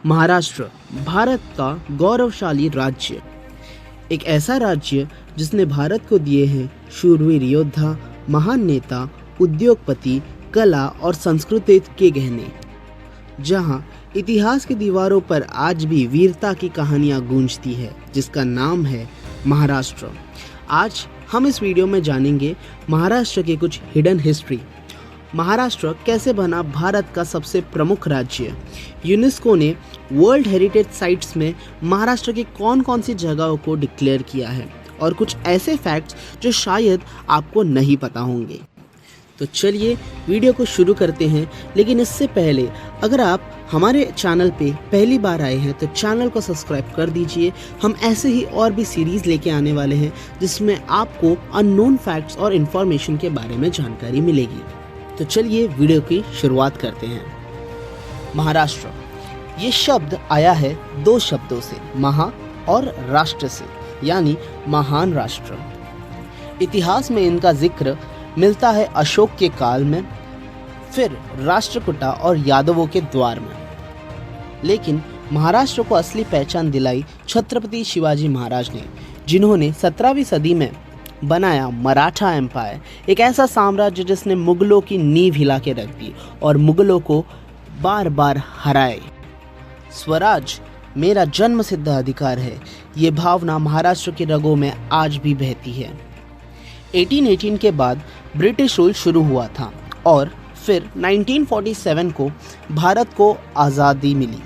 महाराष्ट्र भारत का गौरवशाली राज्य, एक ऐसा राज्य जिसने भारत को दिए हैं शूरवीर योद्धा, महान नेता, उद्योगपति, कला और संस्कृति के गहने, जहां इतिहास की दीवारों पर आज भी वीरता की कहानियां गूंजती है, जिसका नाम है महाराष्ट्र। आज हम इस वीडियो में जानेंगे महाराष्ट्र की कुछ हिडन हिस्ट्री। महाराष्ट्र कैसे बना भारत का सबसे प्रमुख राज्य, यूनेस्को ने वर्ल्ड हेरिटेज साइट्स में महाराष्ट्र की कौन कौन सी जगहों को डिक्लेयर किया है, और कुछ ऐसे फैक्ट्स जो शायद आपको नहीं पता होंगे। तो चलिए वीडियो को शुरू करते हैं। लेकिन इससे पहले अगर आप हमारे चैनल पे पहली बार आए हैं तो चैनल को सब्सक्राइब कर दीजिए। हम ऐसे ही और भी सीरीज़ लेके आने वाले हैं जिसमें आपको अननोन फैक्ट्स और इन्फॉर्मेशन के बारे में जानकारी मिलेगी। तो चलिए वीडियो की शुरुआत करते हैं। महाराष्ट्र, ये शब्द आया है दो शब्दों से, महा और राष्ट्र से, यानी महान राष्ट्र। इतिहास में इनका जिक्र मिलता है अशोक के काल में, फिर राष्ट्रकूटा और यादवों के द्वार में। लेकिन महाराष्ट्र को असली पहचान दिलाई छत्रपति शिवाजी महाराज ने, जिन्होंने 17वीं सदी में बनाया मराठा एम्पायर, एक ऐसा साम्राज्य जिसने मुगलों की नींव हिला के रख दी और मुगलों को बार बार हराए। स्वराज मेरा जन्म सिद्ध अधिकार है, ये भावना महाराष्ट्र की रगों में आज भी बहती है। 1818 के बाद ब्रिटिश रूल शुरू हुआ था और फिर 1947 को भारत को आज़ादी मिली।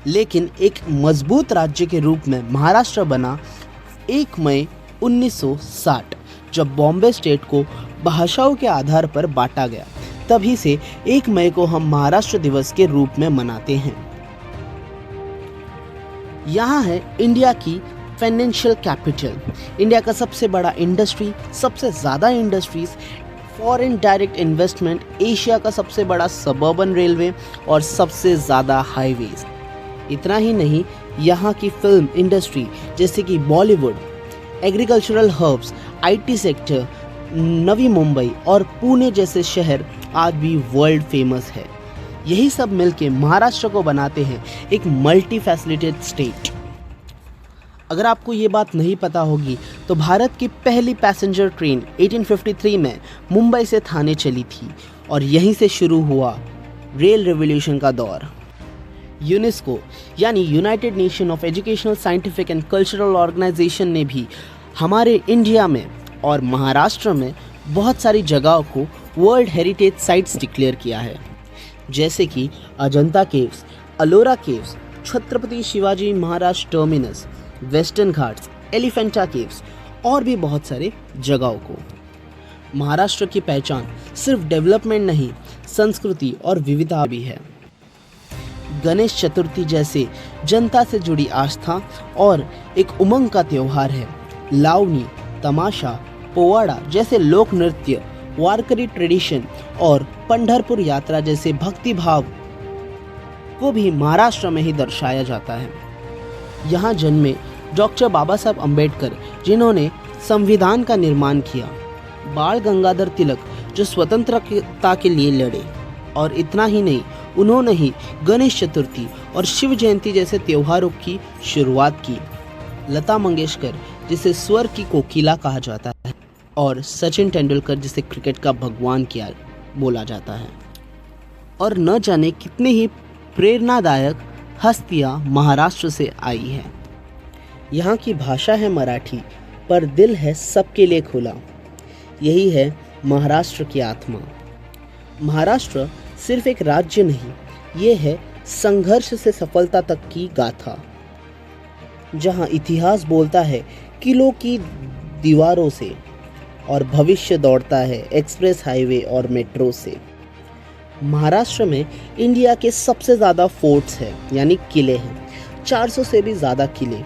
लेकिन एक मजबूत राज्य के रूप में महाराष्ट्र बना 1 मई 1960, जब बॉम्बे स्टेट को भाषाओं के आधार पर बांटा गया। तभी से 1 मई को हम महाराष्ट्र दिवस के रूप में मनाते हैं। यहाँ है इंडिया की फाइनेंशियल कैपिटल, इंडिया का सबसे बड़ा इंडस्ट्री, सबसे ज़्यादा industries, foreign direct investment, Asia का सबसे बड़ा सबर्बन रेलवे और सबसे ज़्यादा हाईवेज। इतना ही नहीं, यहाँ की फिल्म इंडस्ट्री जैसे कि Bollywood, agricultural hubs, IT sector, Navi Mumbai और पुणे जैसे शहर आज भी वर्ल्ड फेमस है। यही सब मिलके महाराष्ट्र को बनाते हैं एक मल्टी फैसिलिटेड स्टेट। अगर आपको ये बात नहीं पता होगी तो भारत की पहली पैसेंजर ट्रेन 1853 में मुंबई से थाने चली थी और यहीं से शुरू हुआ रेल रेवोल्यूशन का दौर। यूनेस्को यानी united nation of educational, scientific and cultural organisation ने भी हमारे इंडिया में और महाराष्ट्र में बहुत सारी जगहों को वर्ल्ड हेरिटेज साइट्स डिक्लेयर किया है, जैसे कि Ajanta Caves, Ellora Caves, Chhatrapati Shivaji Maharaj Terminus, Western Ghats, Elephanta Caves और भी बहुत सारे जगहों को। महाराष्ट्र की पहचान सिर्फ डेवलपमेंट नहीं, संस्कृति और विविधता भी है। गणेश चतुर्थी जैसे जनता से जुड़ी आस्था और एक उमंग का त्यौहार है। लावनी, तमाशा, पोवाड़ा जैसे लोक नृत्य, वारकरी ट्रेडिशन और पंढरपुर यात्रा जैसे भक्ति भाव को भी महाराष्ट्र में ही दर्शाया जाता है। यहाँ जन्मे डॉक्टर बाबा साहब अम्बेडकर, जिन्होंने संविधान का निर्माण किया, बाल गंगाधर तिलक जो स्वतंत्रता के लिए लड़े, और इतना ही नहीं, उन्होंने ही गणेश चतुर्थी और शिव जयंती जैसे त्योहारों की शुरुआत की। लता मंगेशकर, जिसे स्वर की कोकिला कहा जाता है, और सचिन तेंदुलकर, जिसे क्रिकेट का भगवान किया बोला जाता है, और न जाने कितने ही प्रेरणादायक हस्तियां महाराष्ट्र से आई हैं। यहाँ की भाषा है मराठी, पर दिल है सबके लिए खुला। यही है महाराष्ट्र की आत्मा। महाराष्ट्र सिर्फ एक राज्य नहीं, ये है संघर्ष से सफलता तक की गाथा, जहाँ इतिहास बोलता है किलों की दीवारों से और भविष्य दौड़ता है एक्सप्रेस हाईवे और मेट्रो से। महाराष्ट्र में इंडिया के सबसे ज़्यादा फोर्ट्स हैं, यानी किले हैं, 400 से भी ज़्यादा किले।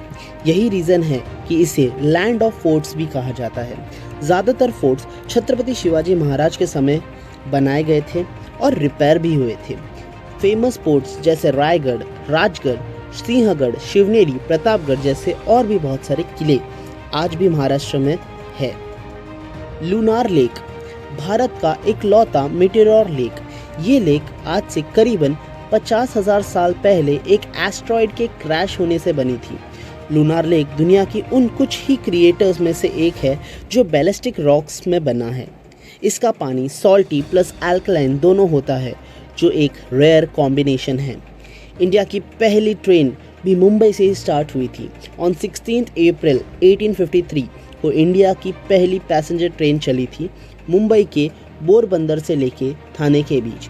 यही रीज़न है कि इसे लैंड ऑफ फोर्ट्स भी कहा जाता है। ज़्यादातर फोर्ट्स छत्रपति शिवाजी महाराज के समय बनाए गए थे और रिपेयर भी हुए थे। फेमस फोर्ट्स जैसे रायगढ़, राजगढ़, सिंहगढ़, शिवनेरी, प्रतापगढ़ जैसे और भी बहुत सारे किले आज भी महाराष्ट्र में है। लूनार लेक, भारत का इकलौता मेटेओर लेक, ये लेक आज से करीबन 50,000 साल पहले एक एस्ट्रॉयड के क्रैश होने से बनी थी। लूनार लेक दुनिया की उन कुछ ही क्रिएटर्स में से एक है जो बैलिस्टिक रॉक्स में बना है। इसका पानी सॉल्टी प्लस अल्कलाइन दोनों होता है, जो एक रेयर कॉम्बिनेशन है। इंडिया की पहली ट्रेन भी मुंबई से ही स्टार्ट हुई थी। ऑन 16 अप्रैल 1853 को इंडिया की पहली पैसेंजर ट्रेन चली थी मुंबई के पोरबंदर से लेके थाने के बीच।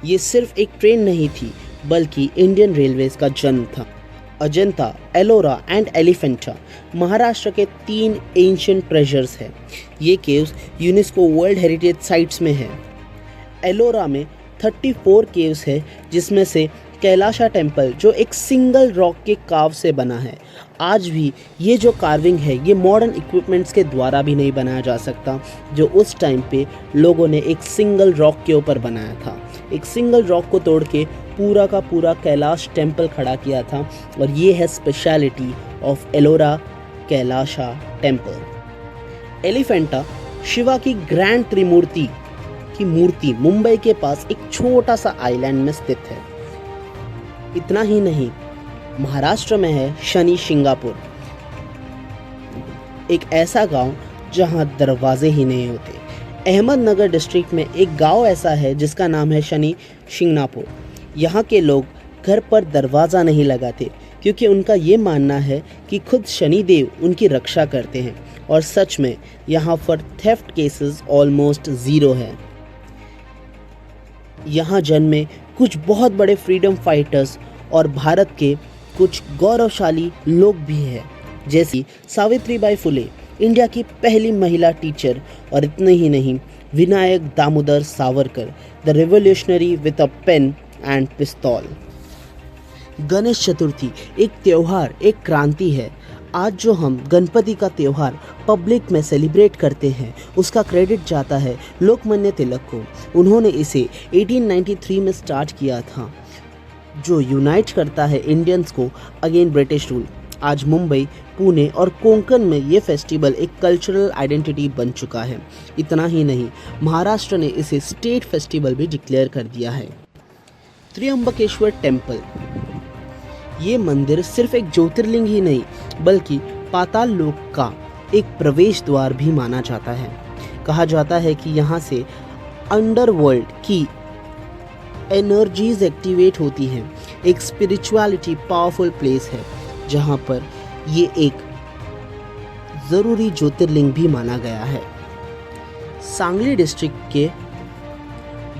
ये सिर्फ एक ट्रेन नहीं थी, बल्कि इंडियन रेलवेज का जन्म था। अजंता, एलोरा एंड एलिफेंटा महाराष्ट्र के 3 एंशिएंट ट्रेजर्स हैं। ये caves UNESCO world heritage sites में है। एलोरा में 34 केव्स है, जिसमें से कैलाशा टेम्पल जो एक सिंगल रॉक के कार्व से बना है। आज भी ये जो कार्विंग है ये मॉडर्न इक्विपमेंट्स के द्वारा भी नहीं बनाया जा सकता, जो उस टाइम पे लोगों ने एक सिंगल रॉक के ऊपर बनाया था। एक सिंगल रॉक को तोड़ के पूरा का पूरा कैलाश टेम्पल खड़ा किया था, और ये है speciality of Ellora Kailasa temple. Elephanta Shiva की ग्रैंड त्रिमूर्ति की मूर्ति मुंबई के पास एक छोटा सा आइलैंड में स्थित है। इतना ही नहीं, महाराष्ट्र में है शनि शिंगापुर, एक ऐसा गांव जहां दरवाजे ही नहीं होते। अहमदनगर डिस्ट्रिक्ट में एक गांव ऐसा है जिसका नाम है शनि शिंगनापुर। यहाँ के लोग घर पर दरवाज़ा नहीं लगाते, क्योंकि उनका ये मानना है कि खुद शनिदेव उनकी रक्षा करते हैं, और सच में यहाँ पर थेफ्ट केसेस ऑलमोस्ट ज़ीरो है। यहाँ जन्मे कुछ बहुत बड़े फ्रीडम फाइटर्स और भारत के कुछ गौरवशाली लोग भी हैं, जैसी सावित्रीबाई फुले, इंडिया की पहली महिला टीचर, और इतने ही नहीं, Vinayak Damodar Savarkar, the revolutionary with a pen and पिस्तौल। गणेश चतुर्थी एक त्यौहार, एक क्रांति है। आज जो हम गणपति का त्यौहार पब्लिक में सेलिब्रेट करते हैं, उसका क्रेडिट जाता है लोकमान्य तिलक को। उन्होंने इसे 1893 में स्टार्ट किया था, जो यूनाइट करता है इंडियंस को अगेन ब्रिटिश रूल। आज मुंबई, पुणे और कोंकण में ये फेस्टिवल एक कल्चरल आइडेंटिटी बन चुका है। इतना ही नहीं, महाराष्ट्र ने इसे स्टेट फेस्टिवल भी डिक्लेयर कर दिया है। त्र्यंबकेश्वर टेम्पल, ये मंदिर सिर्फ एक ज्योतिर्लिंग ही नहीं, बल्कि पाताल लोक का एक प्रवेश द्वार भी माना जाता है। कहा जाता है कि यहाँ से अंडरवर्ल्ड की एनर्जीज एक्टिवेट होती हैं। एक स्पिरिचुअलिटी पावरफुल प्लेस है, जहाँ पर ये एक ज़रूरी ज्योतिर्लिंग भी माना गया है। सांगली डिस्ट्रिक्ट के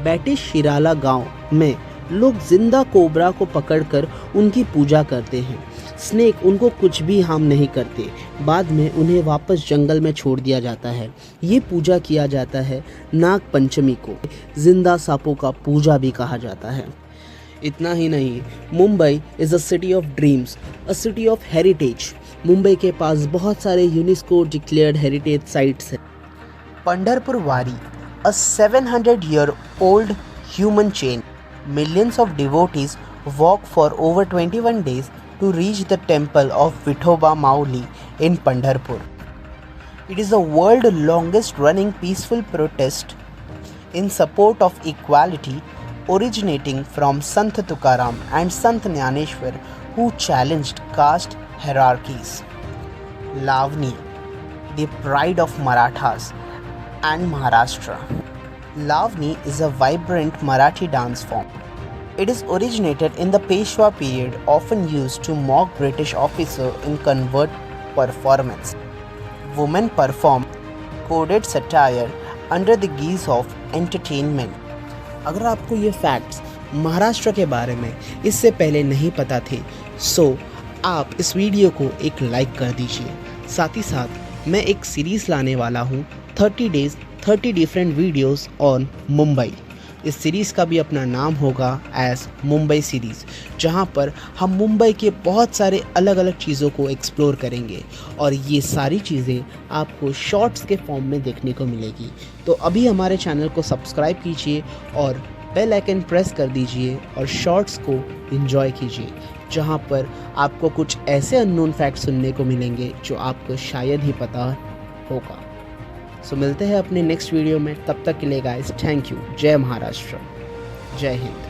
बैटे शिराला गांव में लोग जिंदा कोबरा को पकड़कर उनकी पूजा करते हैं। स्नेक उनको कुछ भी हार्म नहीं करते। बाद में उन्हें वापस जंगल में छोड़ दिया जाता है। ये पूजा किया जाता है नाग पंचमी को। जिंदा सांपों का पूजा भी कहा जाता है। इतना ही नहीं, Mumbai is a city of dreams, a city of heritage. Mumbai के पास बहुत सारे यूनेस्को डिक्लेयर्ड हेरिटेज साइट्स हैं। पंढरपुर वारी, a 700-year-old human chain. Millions of devotees walk for over 21 days to reach the temple of Vithoba Mauli in Pandharpur. It is the world's longest running peaceful protest in support of equality, originating from Sant Tukaram and Sant Jnaneshwar, who challenged caste hierarchies. Lavani, the pride of Marathas and Maharashtra. Lavani is a vibrant Marathi dance form. It is originated in the Peshwa period, often used to mock British officers in convert performance. Women perform coded satire under the guise of entertainment. अगर आपको ये facts Maharashtra के बारे में इससे पहले नहीं पता थे, सो आप इस वीडियो को एक लाइक कर दीजिए। साथ ही साथ मैं एक सीरीज़ लाने वाला हूँ, 30 days 30 different videos on Mumbai. इस सीरीज़ का भी अपना नाम होगा एज मुंबई सीरीज़, जहाँ पर हम मुंबई के बहुत सारे अलग अलग चीज़ों को एक्सप्लोर करेंगे, और ये सारी चीज़ें आपको शॉर्ट्स के फॉर्म में देखने को मिलेगी। तो अभी हमारे चैनल को सब्सक्राइब कीजिए और बेल आइकन प्रेस कर दीजिए और शॉर्ट्स को एंजॉय कीजिए, जहाँ पर आपको कुछ ऐसे अननोन फैक्ट सुनने को मिलेंगे जो आपको शायद ही पता होगा। सो मिलते हैं अपने नेक्स्ट वीडियो में। तब तक के लिए गाइस, थैंक यू। जय महाराष्ट्र, जय हिंद।